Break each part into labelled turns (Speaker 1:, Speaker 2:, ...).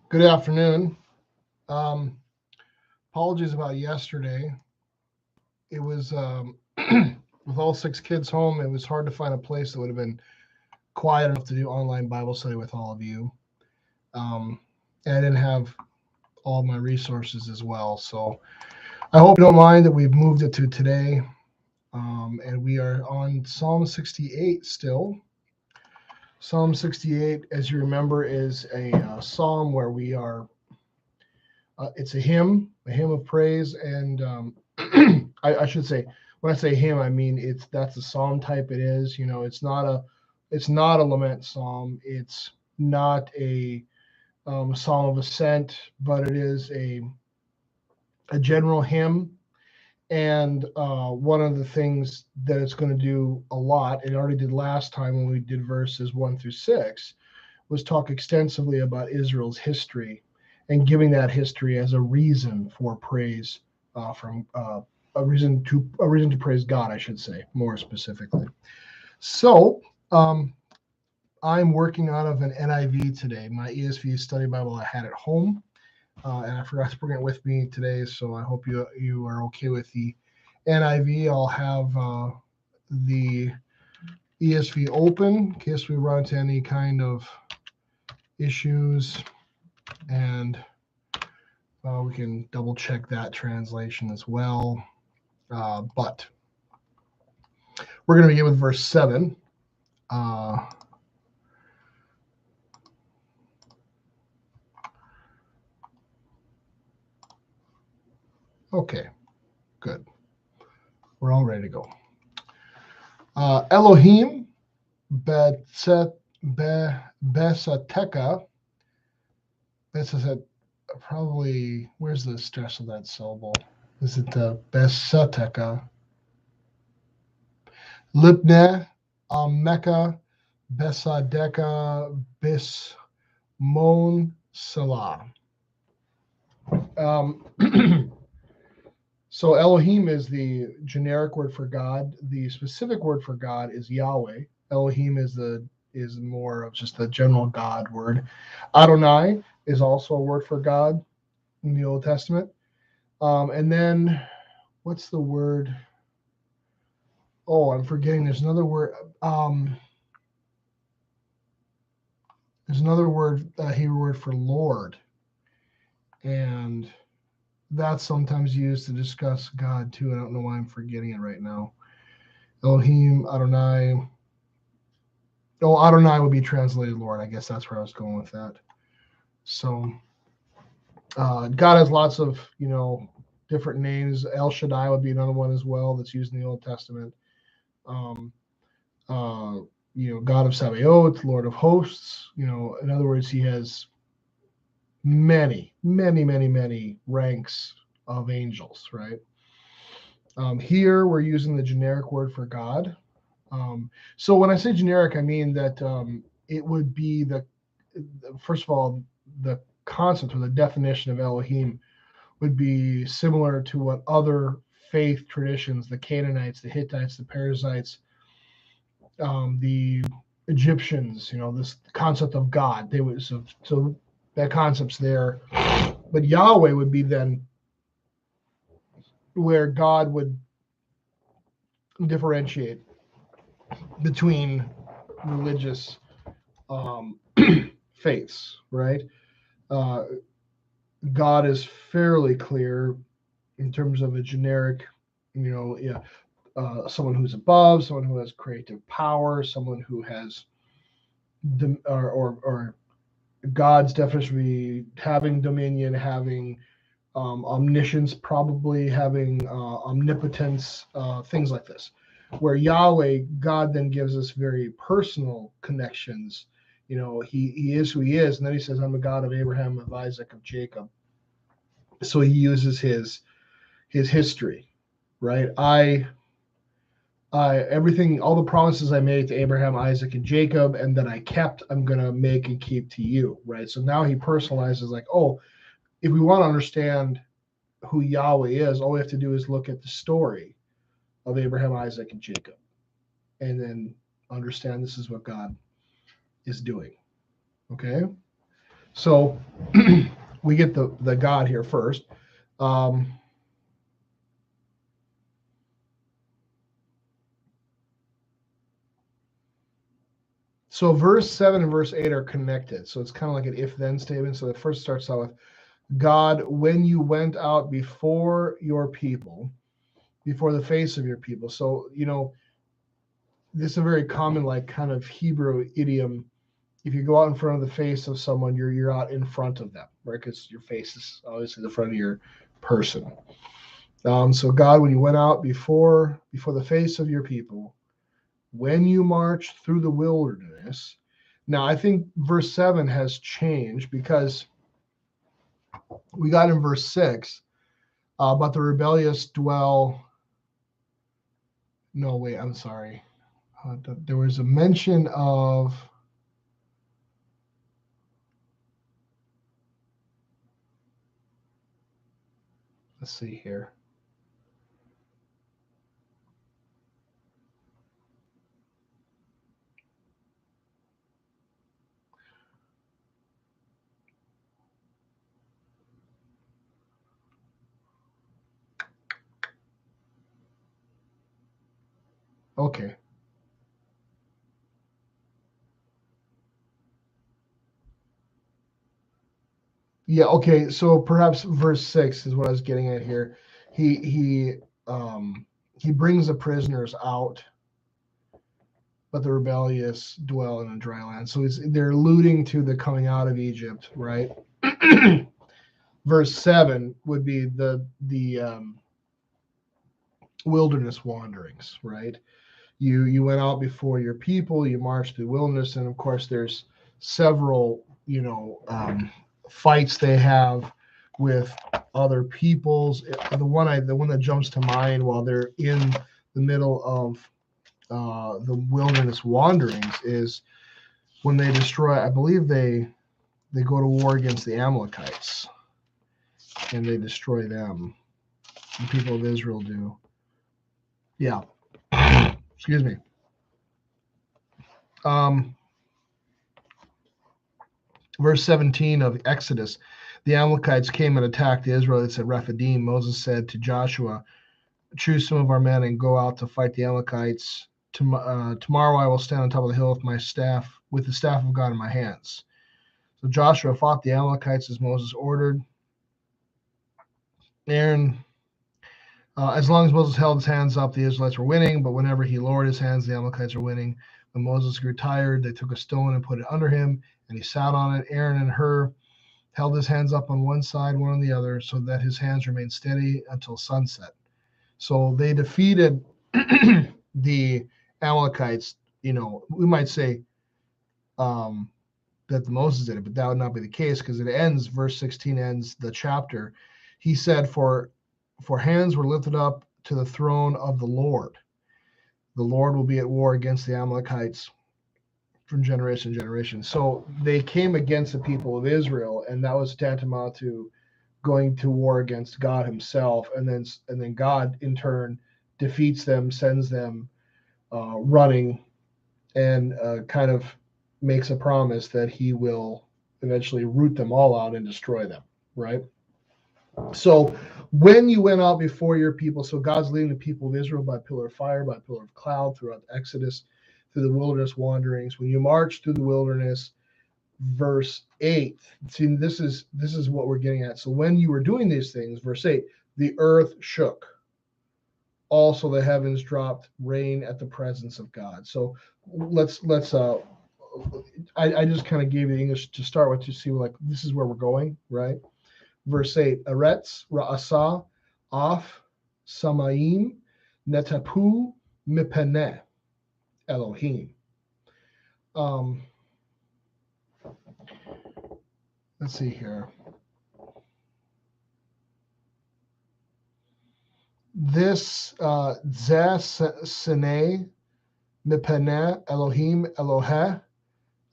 Speaker 1: Good afternoon. Um, Apologies about yesterday. It was with all six kids home. It was hard to find a place that would have been quiet enough to do online Bible study with all of you. Um, and I didn't have all my resources as well. So I hope you don't mind that we've moved it to today. And we are on Psalm 68 still. Psalm 68, as you remember, is a psalm where we are. It's a hymn of praise, and I should say, when I say hymn, I mean that's the psalm type. It is, it's not a lament psalm. It's not a psalm of ascent, but it is a general hymn. And one of the things that it's going to do a lot, it already did last time when we did verses 1 through 6, was talk extensively about Israel's history and giving that history as a reason for praise, from a reason to praise God, I should say more specifically. So I'm working out of an NIV today. My ESV study Bible I had at home, and I forgot to bring it with me today. So I hope you are okay with the NIV. I'll have the ESV open in case we run into any kind of issues, and we can double check that translation as well. But we're going to begin with verse 7. Okay, good. We're all ready to go. Elohim Besateka. Besateka. Probably, where's the stress of that syllable? Is it Besateka? Libneh, Mecca, Besadeka, Bismon, Salah. So Elohim is the generic word for God. The specific word for God is Yahweh. Elohim is more of just the general God word. Adonai is also a word for God in the Old Testament. And then what's the word? Oh, I'm forgetting. There's another word. There's another word, Hebrew word for Lord, and that's sometimes used to discuss God too. I don't know why I'm forgetting it right now. Elohim, Adonai. Oh, Adonai would be translated Lord. I guess that's where I was going with that. So God has lots of, different names. El Shaddai would be another one as well that's used in the Old Testament. Um, God of Sabaoth, Lord of hosts. In other words, he has many, many, many, many ranks of angels, right? Here we're using the generic word for God. So when I say generic, I mean that it would be first of all, the concept or the definition of Elohim would be similar to what other faith traditions, the Canaanites, the Hittites, the Perizzites, the Egyptians, this concept of God. They would so that concept's there, but Yahweh would be then where God would differentiate between religious faiths, right? Uh, God is fairly clear in terms of a generic, yeah, someone who's above, someone who has creative power, someone who has, or God's definition would be having dominion, having omniscience, probably having omnipotence, things like this. Where Yahweh, God then gives us very personal connections. He is who he is, and then he says, "I'm the God of Abraham, of Isaac, of Jacob." So he uses his history, right? Everything, all the promises I made to Abraham, Isaac, and Jacob, and that I kept, I'm gonna make and keep to you, right? So now he personalizes, like, oh, if we want to understand who Yahweh is, all we have to do is look at the story of Abraham, Isaac, and Jacob, and then understand this is what God is doing. Okay? So we get the God here first. So verse 7 and verse 8 are connected. So it's kind of like an if-then statement. So the first starts out with, God, when you went out before your people, before the face of your people. So, this is a very common, like, kind of Hebrew idiom. If you go out in front of the face of someone, you're out in front of them, right? Because your face is obviously the front of your person. So God, when you went out before the face of your people, when you marched through the wilderness. Now, I think verse 7 has changed because we got in verse 6 about the rebellious dwell. No, wait, I'm sorry. There was a mention of. Let's see here. Okay. Yeah, okay. So perhaps verse 6 is what I was getting at here. He brings the prisoners out, but the rebellious dwell in a dry land. So they're alluding to the coming out of Egypt, right? Verse 7 would be the wilderness wanderings, right? You went out before your people, you marched through the wilderness, and of course there's several fights they have with other peoples. The one that jumps to mind while they're in the middle of the wilderness wanderings is when they destroy. I believe they go to war against the Amalekites, and they destroy them. The people of Israel do. Yeah. Excuse me. Verse 17 of Exodus, the Amalekites came and attacked the Israelites at Rephidim. Moses said to Joshua, choose some of our men and go out to fight the Amalekites. Tomorrow I will stand on top of the hill with the staff of God in my hands. So Joshua fought the Amalekites as Moses ordered. Aaron, as long as Moses held his hands up, the Israelites were winning, but whenever he lowered his hands, the Amalekites were winning. When Moses grew tired, they took a stone and put it under him, and he sat on it. Aaron and Hur held his hands up on one side, one on the other, so that his hands remained steady until sunset. So they defeated the Amalekites. We might say that Moses did it, but that would not be the case because it ends, verse 16 ends the chapter. He said, for hands were lifted up to the throne of the Lord. The Lord will be at war against the Amalekites from generation to generation. So they came against the people of Israel, and that was tantamount to going to war against God himself, and then God in turn defeats them, sends them running, and kind of makes a promise that he will eventually root them all out and destroy them, right? So when you went out before your people, so God's leading the people of Israel by pillar of fire, by pillar of cloud throughout Exodus, through the wilderness wanderings. When you march through the wilderness, verse 8. See, this is what we're getting at. So when you were doing these things, verse 8, the earth shook. Also the heavens dropped rain at the presence of God. So let's I just kind of gave you the English to start with to see like this is where we're going, right? Verse 8, Eretz, Ra'asa, Af, Samaim, Netapu, Mipeneh, Elohim. Let's see here. This Zeh Sene Mipeneh Elohim Eloheh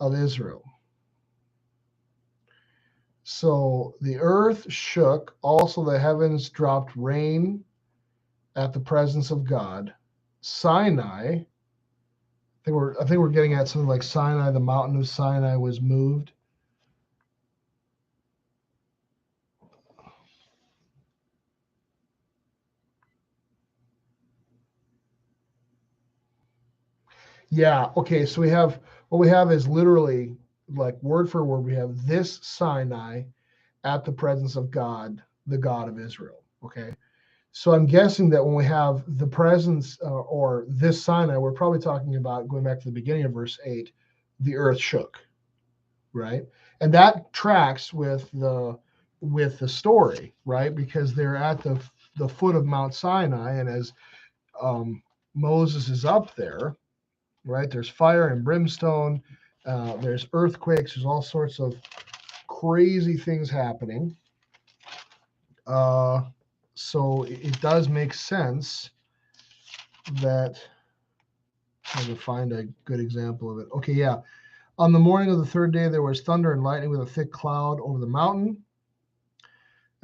Speaker 1: of Israel. So the earth shook, also the heavens dropped rain at the presence of God. Sinai, I think we're getting at something like Sinai, the mountain of Sinai was moved. Yeah. Okay. So what we have is literally like word for word. We have this Sinai at the presence of God, the God of Israel. Okay. So I'm guessing that when we have the presence or this Sinai, we're probably talking about going back to the beginning of verse 8, the earth shook, right? And that tracks with the story, right? Because they're at the foot of Mount Sinai, and as Moses is up there, right? There's fire and brimstone, there's earthquakes, there's all sorts of crazy things happening. So it does make sense that I can find a good example of it. Okay, yeah. On the morning of the third day, there was thunder and lightning with a thick cloud over the mountain.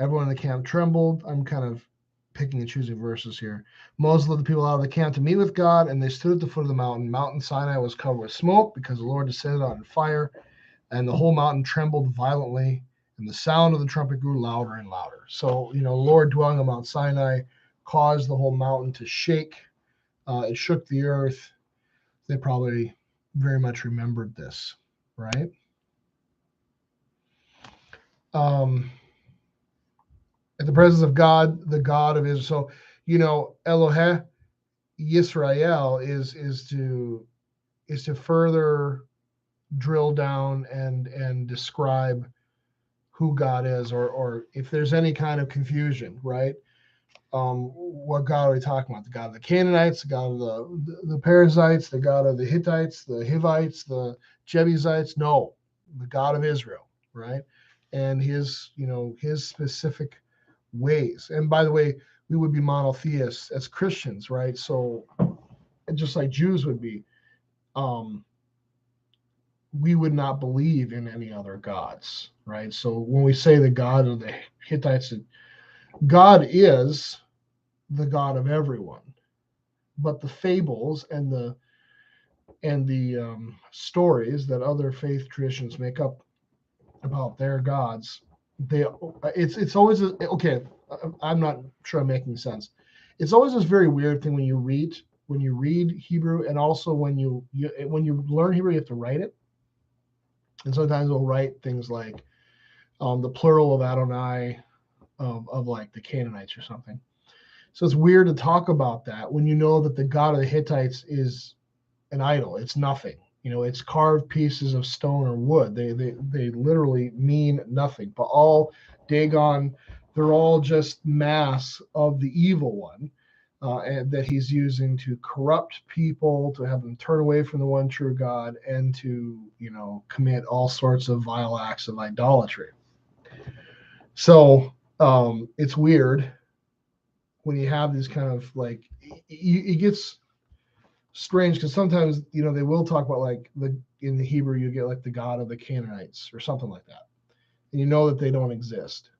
Speaker 1: Everyone in the camp trembled. I'm kind of picking and choosing verses here. Moses led the people out of the camp to meet with God, and they stood at the foot of the mountain. Mount Sinai was covered with smoke because the Lord descended on fire, and the whole mountain trembled violently, and the sound of the trumpet grew louder and louder. So, the Lord dwelling on Mount Sinai caused the whole mountain to shake. It shook the earth. They probably very much remembered this, right? At the presence of God, the God of Israel. So, Elohe Yisrael is to further drill down and describe who God is, or if there's any kind of confusion, right? What God are we talking about? The God of the Canaanites, the God of the Perizzites, the God of the Hittites, the Hivites, the Jebusites? No, the God of Israel, right? And his specific ways. And by the way, we would be monotheists as Christians, right? So just like Jews would be, um, we would not believe in any other gods, right? So when we say the God of the Hittites, God is the God of everyone, but the fables and the stories that other faith traditions make up about their gods, it's always okay. I'm not sure I'm making sense. It's always this very weird thing when you read Hebrew, and also when you learn Hebrew, you have to write it, and sometimes we'll write things like the plural of Adonai of like the Canaanites or something. So it's weird to talk about that when you know that the God of the Hittites is an idol. It's nothing. It's carved pieces of stone or wood. They literally mean nothing. Baal, Dagon, they're all just masks of the evil one, and that he's using to corrupt people, to have them turn away from the one true God, and to commit all sorts of vile acts of idolatry. So it's weird when you have these kind of like it gets strange because sometimes they will talk about like in the Hebrew you get like the God of the Canaanites or something like that, and you know that they don't exist,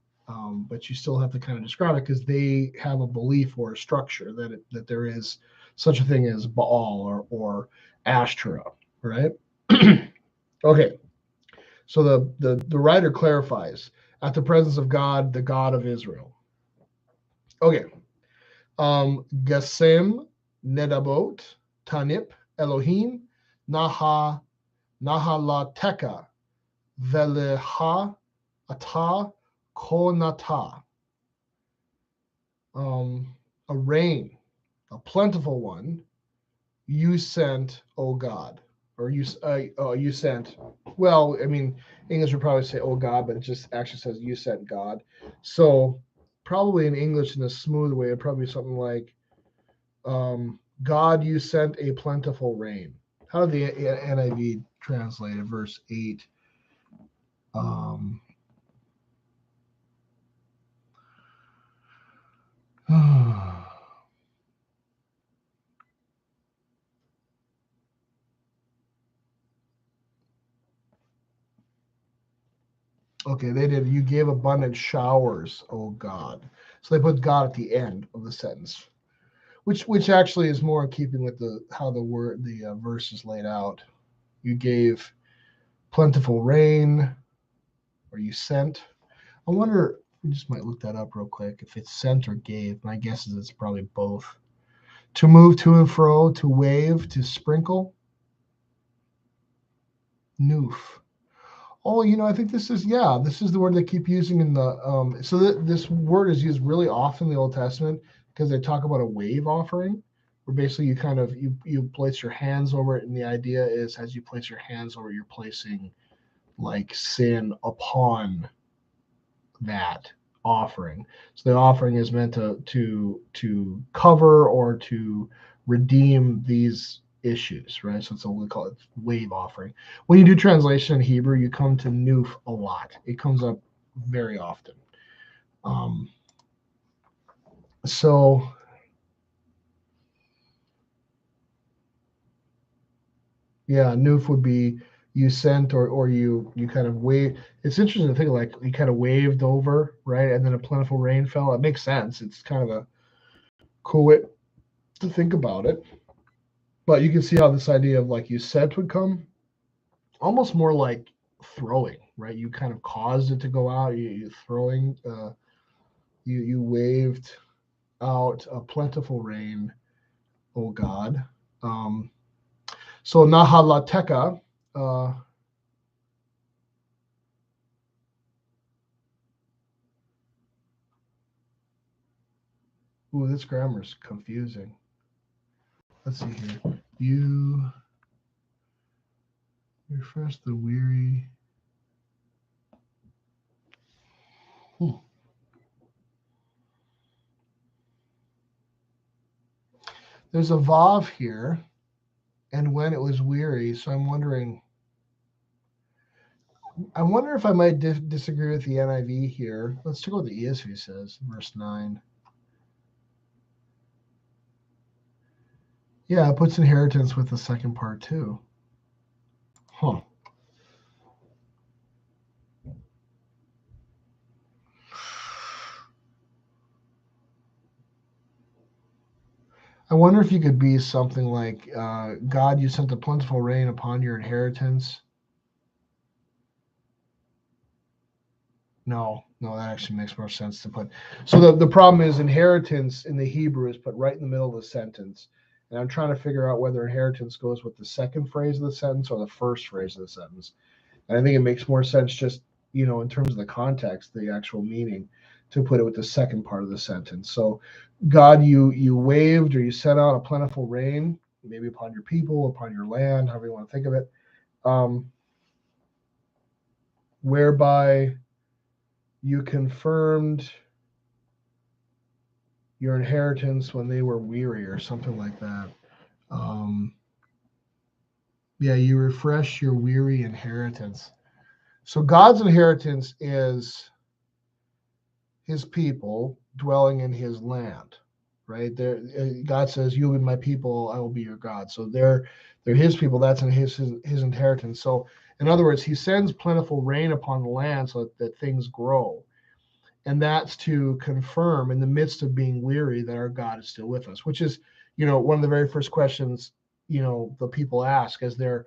Speaker 1: but you still have to kind of describe it because they have a belief or a structure that there is such a thing as Baal or Ashtoreth, right? Okay, so the writer clarifies at the presence of God, the God of Israel. Okay, Gasem Nedabot Tanip Elohim Naha Nahalateka Veleha Ata Konata. A rain, a plentiful one, you sent, O God. Or you sent. Well, I mean, English would probably say, "Oh God," but it just actually says, "You sent God." So, probably in English, in a smooth way, it'd probably be something like, God, you sent a plentiful rain. How did the NIV translate it? Verse 8. Okay, they did. You gave abundant showers, oh God. So they put God at the end of the sentence, which actually is more in keeping with how the verse is laid out. You gave plentiful rain, or you sent. I wonder. We just might look that up real quick. If it's sent or gave, my guess is it's probably both. To move to and fro, to wave, to sprinkle. Noof. Oh, I think this is the word they keep using in the so this word is used really often in the Old Testament because they talk about a wave offering, where basically you kind of you place your hands over it, and the idea is as you place your hands over it, you're placing like sin upon that offering. So the offering is meant to cover or to redeem these issues, right? So it's what we call it wave offering. When you do translation in Hebrew, you come to Nuf a lot. It comes up very often. So yeah, Nuf would be you sent or you kind of wave. It's interesting to think like you kind of waved over, right? And then a plentiful rain fell. It makes sense. It's kind of a cool way to think about it. But you can see how this idea of like you sent would come almost more like throwing, right? You kind of caused it to go out. You throwing, you waved out a plentiful rain, oh God. So Nahalateka, this grammar is confusing. Let's see here. You refresh the weary. There's a vav here, and when it was weary. So I'm wondering. I wonder if I might disagree with the NIV here. Let's check what the ESV says, verse 9. Yeah, it puts inheritance with the second part too. Huh. I wonder if you could be something like, God, you sent a plentiful rain upon your inheritance. No, that actually makes more sense to put. So the problem is inheritance in the Hebrew is put right in the middle of the sentence. And I'm trying to figure out whether inheritance goes with the second phrase of the sentence or the first phrase of the sentence. And I think it makes more sense just, in terms of the context, the actual meaning, to put it with the second part of the sentence. So God, you waved or you sent out a plentiful rain, maybe upon your people, upon your land, however you want to think of it, whereby you confirmed your inheritance when they were weary or something like that. Yeah, you refresh your weary inheritance. So God's inheritance is his people dwelling in his land, right? There, God says, "You will be my people; I will be your God." So they're his people. That's in his inheritance. So in other words, he sends plentiful rain upon the land so that things grow, and that's to confirm in the midst of being weary that our God is still with us. Which is, one of the very first questions the people ask as they're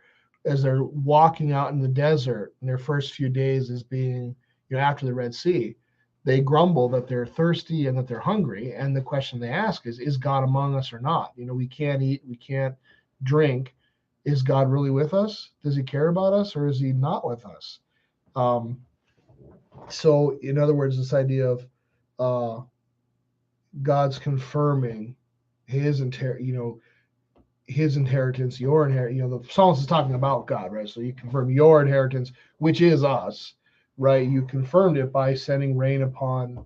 Speaker 1: walking out in the desert in their first few days as being after the Red Sea. They grumble that they're thirsty and that they're hungry. And the question they ask is God among us or not? We can't eat, we can't drink. Is God really with us? Does he care about us or is he not with us? So, in other words, this idea of God's confirming his his inheritance, your inheritance. The psalmist is talking about God, right? So you confirm your inheritance, which is us, right? You confirmed it by sending rain upon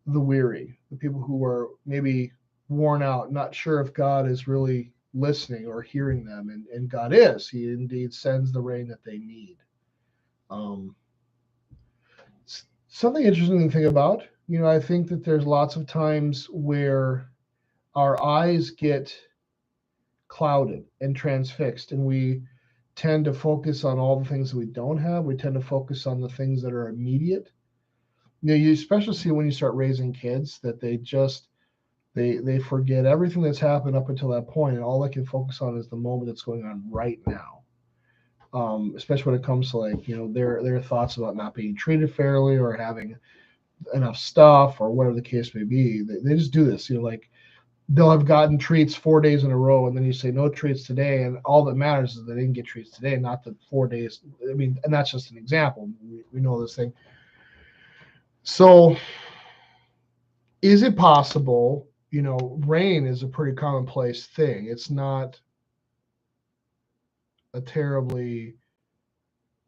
Speaker 1: the weary, the people who are maybe worn out, not sure if God is really listening or hearing them. And God is. He indeed sends the rain that they need. Something interesting to think about, I think that there's lots of times where our eyes get clouded and transfixed, and we tend to focus on all the things that we don't have. We tend to focus on the things that are immediate. You especially see when you start raising kids that they forget everything that's happened up until that point, and all they can focus on is the moment that's going on right now. Especially when it comes to like their thoughts about not being treated fairly or having enough stuff or whatever the case may be. They just do this, like they'll have gotten treats 4 days in a row, and then you say no treats today, and all that matters is they didn't get treats today, not the 4 days. I mean, and that's just an example. We know this thing. So is it possible, rain is a pretty commonplace thing. It's not a terribly,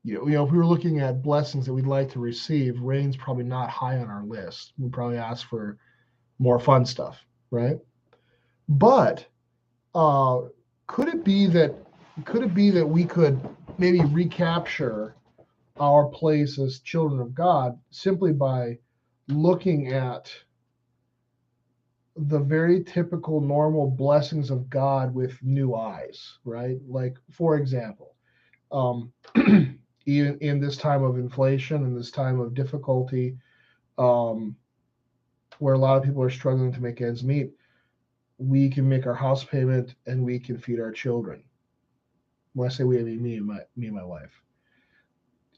Speaker 1: if we were looking at blessings that we'd like to receive, rain's probably not high on our list. We'd probably ask for more fun stuff, right? But could it be that we could maybe recapture our place as children of God simply by looking at the very typical normal blessings of God with new eyes, right? Like, for example, even in this time of inflation and this time of difficulty, where a lot of people are struggling to make ends meet, we can make our house payment and we can feed our children. When I say we, I mean me and my wife.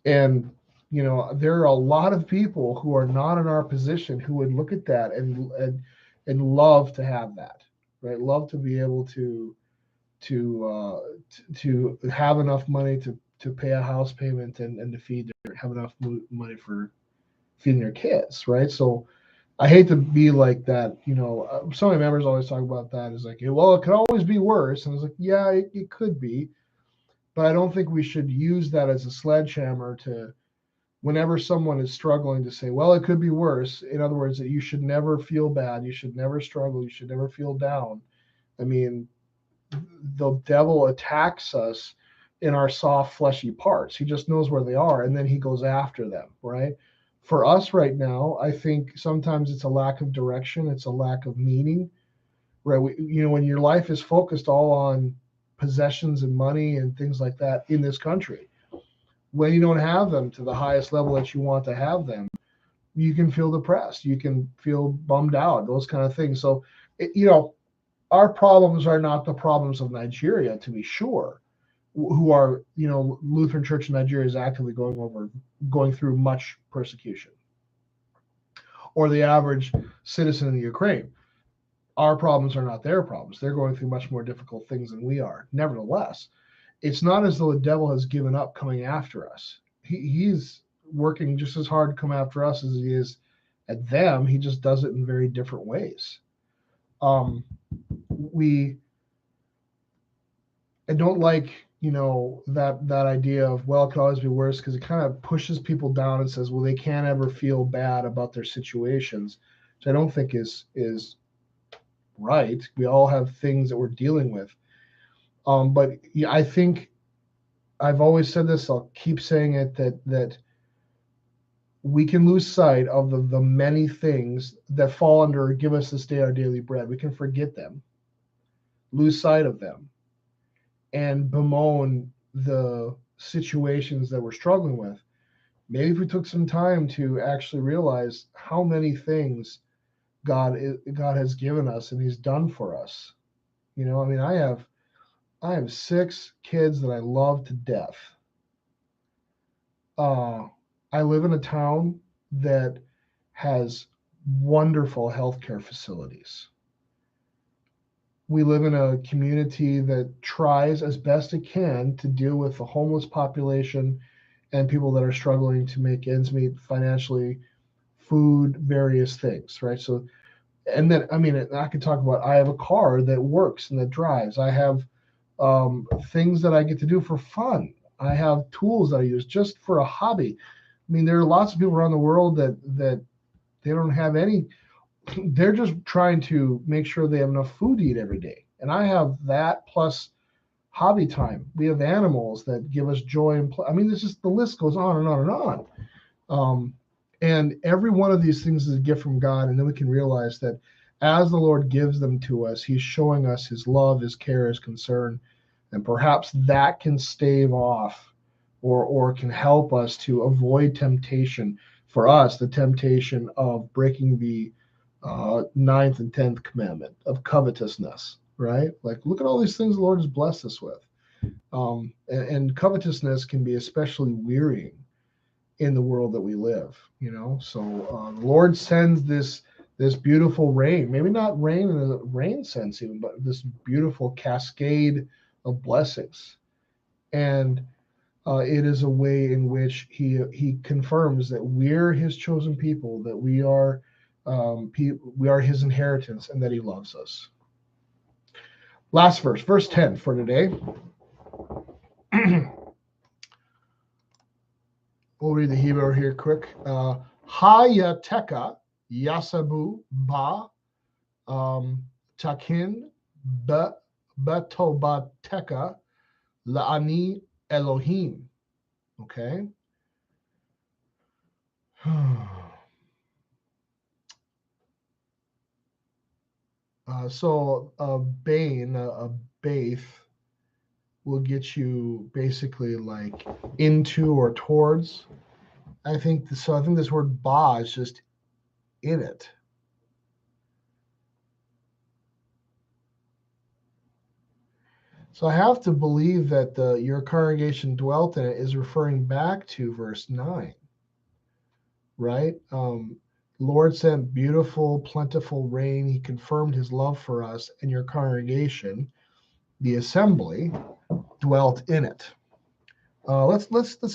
Speaker 1: And there are a lot of people who are not in our position who would look at that and love to have that, right? Love to be able to have enough money to pay a house payment and to feed have enough money for feeding their kids, right? So I hate to be like that. Some of my members always talk about that as like, well, it could always be worse. And I was like, yeah, it could be. But I don't think we should use that as a sledgehammer to, whenever someone is struggling, to say, well, it could be worse. In other words, that you should never feel bad. You should never struggle. You should never feel down. I mean, the devil attacks us in our soft, fleshy parts. He just knows where they are, and then he goes after them, right? For us right now, I think sometimes it's a lack of direction. It's a lack of meaning, right? When your life is focused all on possessions and money and things like that in this country, when you don't have them to the highest level that you want to have them, you can feel depressed. You can feel bummed out, those kind of things. So, our problems are not the problems of Nigeria, to be sure, who are, Lutheran Church in Nigeria is actively going through much persecution, or the average citizen in the Ukraine. Our problems are not their problems. They're going through much more difficult things than we are. Nevertheless, it's not as though the devil has given up coming after us. He's working just as hard to come after us as he is at them. He just does it in very different ways. I don't like, that idea of, well, it could always be worse, because it kind of pushes people down and says, well, they can't ever feel bad about their situations, which I don't think is right. We all have things that we're dealing with. But yeah, I think I've always said this, I'll keep saying it, that we can lose sight of the many things that fall under give us this day our daily bread. We can forget them, lose sight of them, and bemoan the situations that we're struggling with. Maybe if we took some time to actually realize how many things God has given us and He's done for us. I mean, I have 6 kids that I love to death. I live in a town that has wonderful healthcare facilities. We live in a community that tries as best it can to deal with the homeless population and people that are struggling to make ends meet financially, food, various things, right? So, and then, I mean, I could talk about, I have a car that works and that drives. I have things that I get to do for fun. I have tools that I use just for a hobby. I mean, there are lots of people around the world that they don't have any. They're just trying to make sure they have enough food to eat every day. And I have that plus hobby time. We have animals that give us joy and play. I mean, the list goes on and on and on. And every one of these things is a gift from God. And then we can realize that as the Lord gives them to us, He's showing us His love, His care, His concern. And perhaps that can stave off or can help us to avoid temptation. For us, the temptation of breaking the 9th and 10th commandment of covetousness, right? Like, look at all these things the Lord has blessed us with. And covetousness can be especially wearying in the world that we live, So the Lord sends this this beautiful rain, maybe not rain in a rain sense even, but this beautiful cascade of blessings. And it is a way in which he confirms that we're his chosen people, that we are his inheritance, and that he loves us. Last verse, verse 10 for today. We'll read the Hebrew here quick. Hayateka yasabu ba takin betobateka la'ani Elohim. Okay. So a bane, a baith, will get you basically like into or towards. I think so. I think this word ba is just in it. So I have to believe that your congregation dwelt in it is referring back to verse 9, right? Lord sent beautiful, plentiful rain. He confirmed his love for us, and your congregation, the assembly, dwelt in it. Let's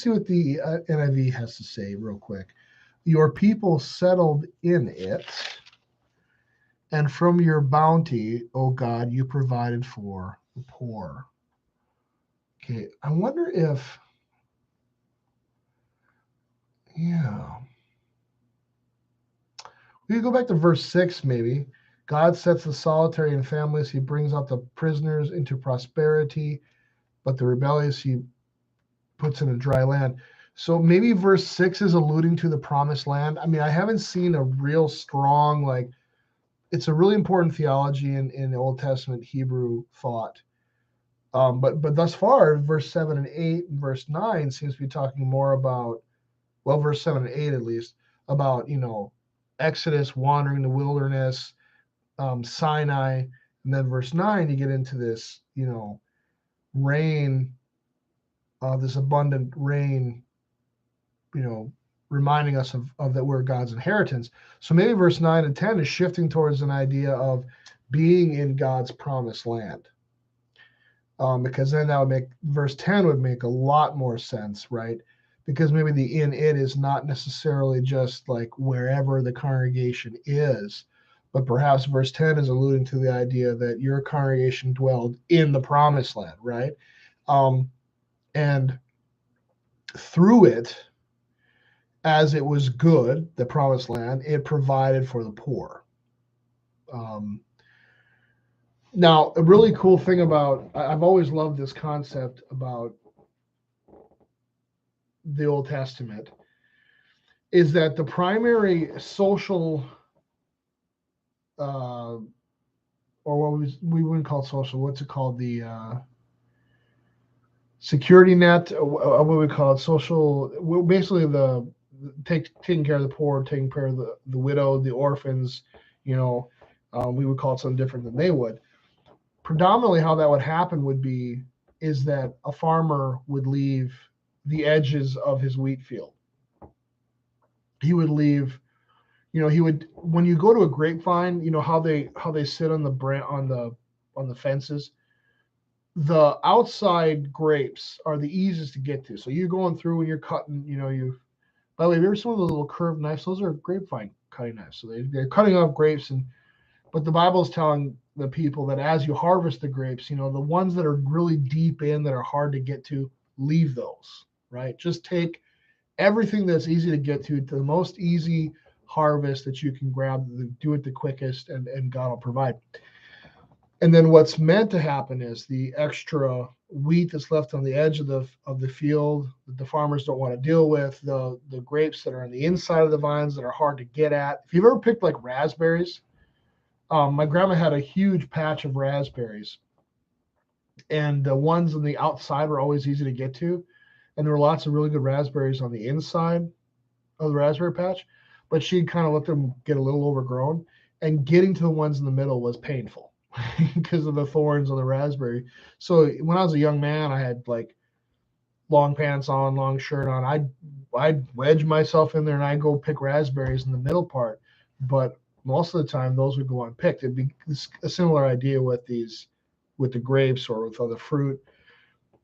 Speaker 1: see what the NIV has to say real quick. Your people settled in it, and from your bounty, O God, you provided for the poor. Okay, I wonder if, yeah. We could go back to verse 6 maybe. God sets the solitary in families. He brings out the prisoners into prosperity, but the rebellious he puts in a dry land. So maybe verse 6 is alluding to the promised land. I mean, I haven't seen a real strong, like, it's a really important theology in Old Testament Hebrew thought. But thus far, verse 7 and 8 and verse 9 seems to be talking more about, well, verse 7 and 8 at least, about, Exodus, wandering the wilderness, Sinai, and then verse 9, you get into this, rain, this abundant rain, reminding us of that we're God's inheritance. So maybe verse 9 and 10 is shifting towards an idea of being in God's promised land. Because then that would make verse 10 would make a lot more sense, right? Because maybe the in it is not necessarily just like wherever the congregation is, but perhaps verse 10 is alluding to the idea that your congregation dwelled in the promised land, right? And through it, as it was good, the promised land, it provided for the poor. Now, a really cool thing about, I've always loved this concept about the Old Testament, is that the primary social, or what we wouldn't call it social, what's it called? The security net, what we call it, social, basically taking care of the poor, taking care of the widow, the orphans, we would call it something different than they would. Predominantly how that would happen is that a farmer would leave the edges of his wheat field. He would leave, when you go to a grapevine, how they sit on the fences, the outside grapes are the easiest to get to. So you're going through and you're cutting, by the way, have you ever seen those little curved knives? Those are grapevine cutting knives. So they're cutting off grapes, but the Bible is telling the people that as you harvest the grapes, the ones that are really deep in, that are hard to get to, leave those, right? Just take everything that's easy to get to the most easy harvest that you can grab, do it the quickest, and God will provide. And then what's meant to happen is the extra wheat that's left on the edge of the field that the farmers don't want to deal with, the grapes that are on the inside of the vines that are hard to get at. If you've ever picked like raspberries, my grandma had a huge patch of raspberries, and the ones on the outside were always easy to get to, and there were lots of really good raspberries on the inside of the raspberry patch, but she'd kind of let them get a little overgrown, and getting to the ones in the middle was painful because of the thorns on the raspberry. So when I was a young man, I had like long pants on, long shirt on. I'd wedge myself in there and I'd go pick raspberries in the middle part. But most of the time those would go unpicked. It'd be a similar idea with the grapes or with other fruit.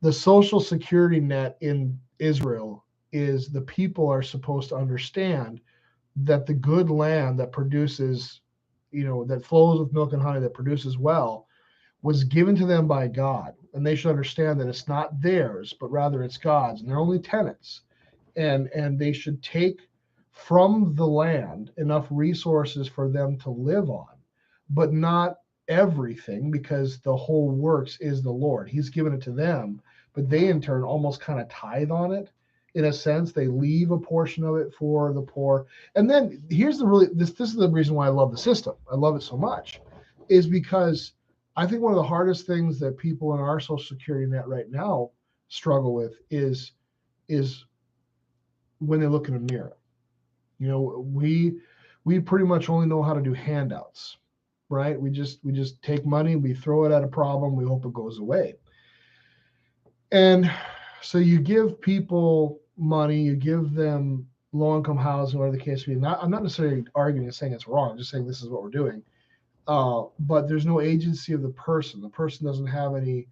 Speaker 1: The social security net in Israel is the people are supposed to understand that the good land that produces, that flows with milk and honey, that produces well, was given to them by God. And they should understand that it's not theirs, but rather it's God's, and they're only tenants. And they should take from the land enough resources for them to live on, but not everything, because the whole works is the Lord. He's given it to them, but they in turn almost kind of tithe on it. In a sense, they leave a portion of it for the poor. And then here's this is the reason why I love the system. I love it so much, is because I think one of the hardest things that people in our Social Security net right now struggle with is when they look in a mirror. We pretty much only know how to do handouts, right? We just take money, we throw it at a problem, we hope it goes away. And so you give people money, you give them low-income housing, whatever the case may be. I'm not necessarily arguing and saying it's wrong, I'm just saying this is what we're doing. But there's no agency of the person. The person doesn't have any.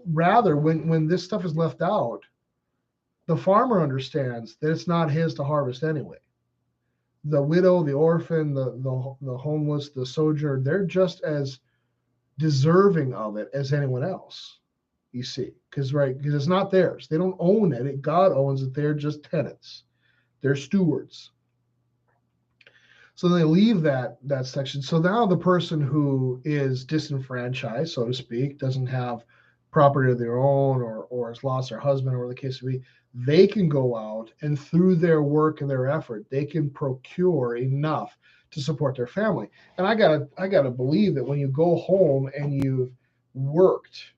Speaker 1: Rather, when this stuff is left out, the farmer understands that it's not his to harvest anyway. The widow, the orphan, the homeless, the sojourner, they're just as deserving of it as anyone else, you see, because it's not theirs. They don't own it. God owns it. They're just tenants. They're stewards. So they leave that section. So now the person who is disenfranchised, so to speak, doesn't have property of their own, or has lost their husband, or the case may be, they can go out and through their work and their effort, they can procure enough to support their family. And I gotta believe that when you go home and you've worked,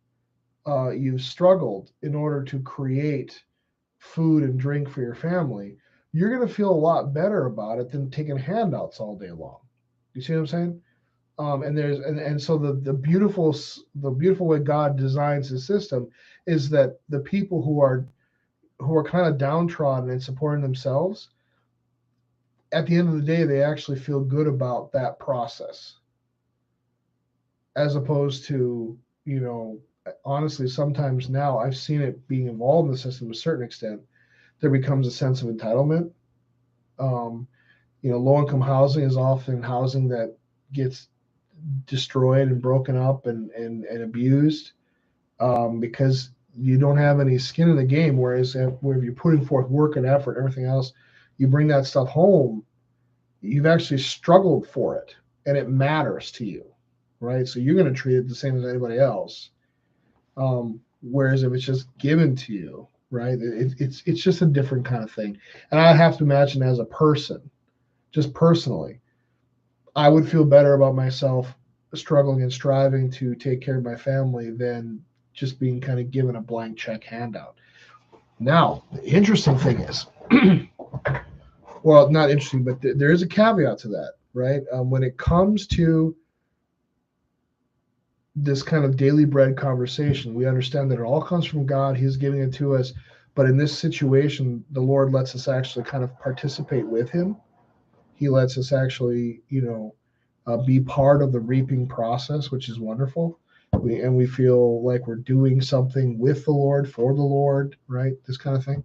Speaker 1: you've struggled in order to create food and drink for your family, you're going to feel a lot better about it than taking handouts all day long. You see what I'm saying? And so the beautiful way God designs his system is that the people who are kind of downtrodden and supporting themselves, at the end of the day, they actually feel good about that process, as opposed to, honestly, sometimes now I've seen it being involved in the system to a certain extent. There becomes a sense of entitlement. Low-income housing is often housing that gets destroyed and broken up and abused, because you don't have any skin in the game. Whereas where you're putting forth work and effort, everything else, you bring that stuff home, you've actually struggled for it, and it matters to you, right? So you're going to treat it the same as anybody else. Whereas if it's just given to you, right, it's just a different kind of thing. And I have to imagine, as a person, just personally, I would feel better about myself struggling and striving to take care of my family than just being kind of given a blank check handout. Now, the interesting thing is, well, not interesting, but there is a caveat to that, right? When it comes to this kind of daily bread conversation, we understand that it all comes from God. He's giving it to us. But in this situation, the Lord lets us actually kind of participate with him. He lets us actually, be part of the reaping process, which is wonderful. We feel like we're doing something with the Lord, for the Lord, right? This kind of thing.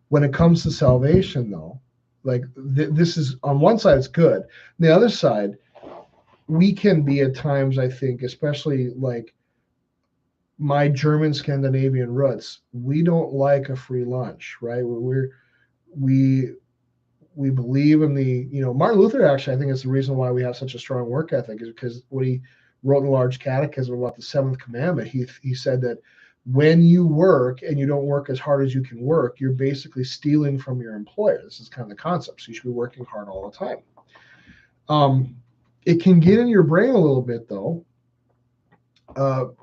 Speaker 1: When it comes to salvation, though, like this is, on one side, it's good. On the other side, we can be at times, I think, especially like my German Scandinavian roots, we don't like a free lunch, right? We believe in the, Martin Luther, actually, I think is the reason why we have such a strong work ethic, is because when he wrote in the Large Catechism about the seventh commandment, he said that when you work and you don't work as hard as you can work, you're basically stealing from your employer. This is kind of the concept. So you should be working hard all the time. It can get in your brain a little bit, though.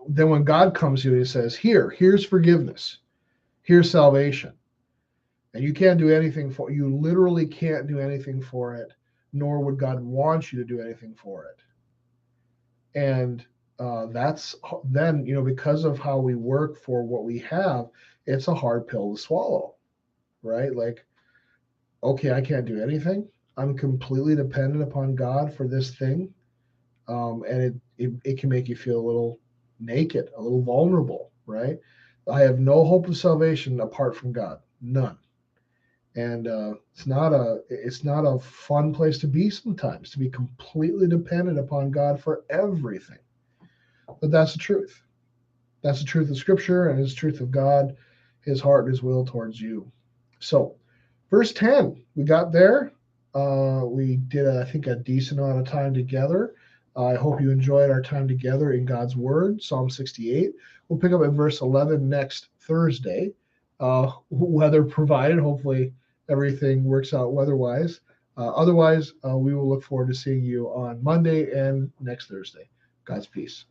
Speaker 1: Then when God comes to you, he says, here's forgiveness. Here's salvation. And you can't do anything for it. You literally can't do anything for it, nor would God want you to do anything for it. And that's then, because of how we work for what we have, it's a hard pill to swallow, right? Like, okay, I can't do anything. I'm completely dependent upon God for this thing, and it can make you feel a little naked, a little vulnerable, right? I have no hope of salvation apart from God, none. And it's not a fun place to be sometimes, to be completely dependent upon God for everything. But that's the truth. That's the truth of Scripture, and it's the truth of God, His heart and His will towards you. So, verse 10, we got there. We did, I think, a decent amount of time together. I hope you enjoyed our time together in God's Word, Psalm 68. We'll pick up at verse 11 next Thursday, weather provided. Hopefully, everything works out weather-wise. Otherwise, we will look forward to seeing you on Monday and next Thursday. God's peace.